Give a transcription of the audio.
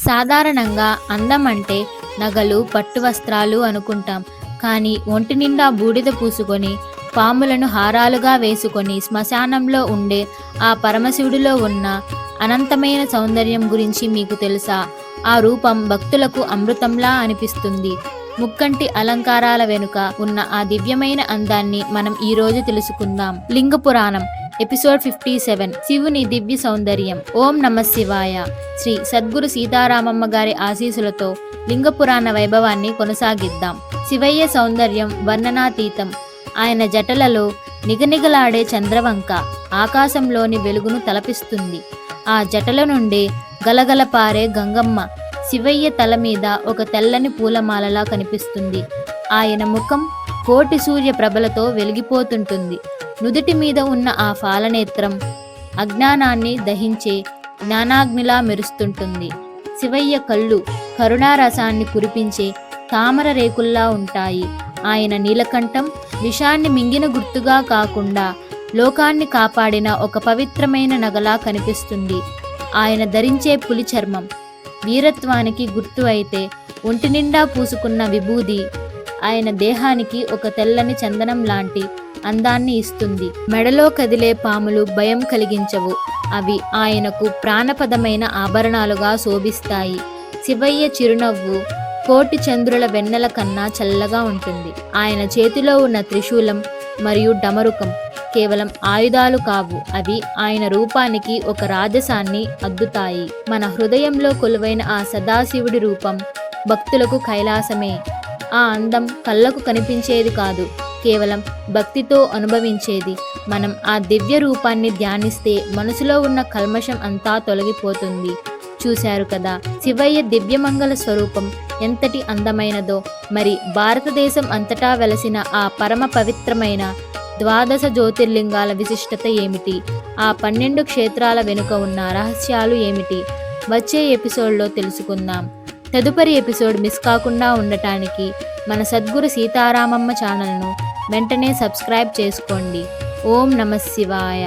సాధారణంగా అందం అంటే నగలు, పట్టు వస్త్రాలు అనుకుంటాం. కానీ ఒంటి నిండా బూడిద పూసుకొని, పాములను హారాలుగా వేసుకొని శ్మశానంలో ఉండే ఆ పరమశివుడిలో ఉన్న అనంతమైన సౌందర్యం గురించి మీకు తెలుసా? ఆ రూపం భక్తులకు అమృతంలా అనిపిస్తుంది. ముక్కంటి అలంకారాల వెనుక ఉన్న ఆ దివ్యమైన అందాన్ని మనం ఈరోజు తెలుసుకుందాం. లింగ పురాణం ఎపిసోడ్ 57 శివుని దివ్య సౌందర్యం. ఓం నమ శివాయ. శ్రీ సద్గురు సీతారామమ్మ గారి ఆశీస్సులతో లింగ పురాణ వైభవాన్ని కొనసాగిద్దాం. శివయ్య సౌందర్యం వర్ణనాతీతం. ఆయన జటలలో నిగనిగలాడే చంద్రవంక ఆకాశంలోని వెలుగును తలపిస్తుంది. ఆ జటల నుండే గలగల పారే గంగమ్మ శివయ్య తల మీద ఒక తెల్లని పూలమాలలా కనిపిస్తుంది. ఆయన ముఖం కోటి సూర్య ప్రభలతో వెలిగిపోతుంటుంది. నుదుటి మీద ఉన్న ఆ ఫాలనేత్రం అజ్ఞానాన్ని దహించే జ్ఞానాగ్నిలా మెరుస్తుంటుంది. శివయ్య కళ్ళు కరుణారసాన్ని కురిపించే తామర రేకుల్లా ఉంటాయి. ఆయన నీలకంఠం విషాన్ని మింగిన గుర్తుగా కాకుండా లోకాన్ని కాపాడిన ఒక పవిత్రమైన నగలా కనిపిస్తుంది. ఆయన ధరించే పులి చర్మం వీరత్వానికి గుర్తు అయితే, ఒంటి నిండా పూసుకున్న విభూది ఆయన దేహానికి ఒక తెల్లని చందనం లాంటి అందాన్ని ఇస్తుంది. మెడలో కదిలే పాములు భయం కలిగించవు. అవి ఆయనకు ప్రాణపదమైన ఆభరణాలుగా శోభిస్తాయి. శివయ్య చిరునవ్వు కోటి చంద్రుల వెన్నెల కన్నా చల్లగా ఉంటుంది. ఆయన చేతిలో ఉన్న త్రిశూలం మరియు డమరుకం కేవలం ఆయుధాలు కావు, అవి ఆయన రూపానికి ఒక రాజసాన్ని అద్దుతాయి. మన హృదయంలో కొలువైన ఆ సదాశివుడి రూపం భక్తులకు కైలాసమే. ఆ అందం కళ్ళకు కనిపించేది కాదు, కేవలం భక్తితో అనుభవించేది. మనం ఆ దివ్య రూపాన్ని ధ్యానిస్తే మనసులో ఉన్న కల్మషం అంతా తొలగిపోతుంది. చూశారు కదా శివయ్య దివ్యమంగళ స్వరూపం ఎంతటి అందమైనదో. మరి భారతదేశం అంతటా వెలసిన ఆ పరమ పవిత్రమైన ద్వాదశ జ్యోతిర్లింగాల విశిష్టత ఏమిటి? ఆ 12 క్షేత్రాల వెనుక ఉన్న రహస్యాలు ఏమిటి? వచ్చే ఎపిసోడ్లో తెలుసుకుందాం. తదుపరి ఎపిసోడ్ మిస్ కాకుండా ఉండటానికి మన సద్గురు సీతారామమ్మ ఛానల్ను వెంటనే సబ్స్క్రైబ్ చేసుకోండి. ఓం నమ శివాయ.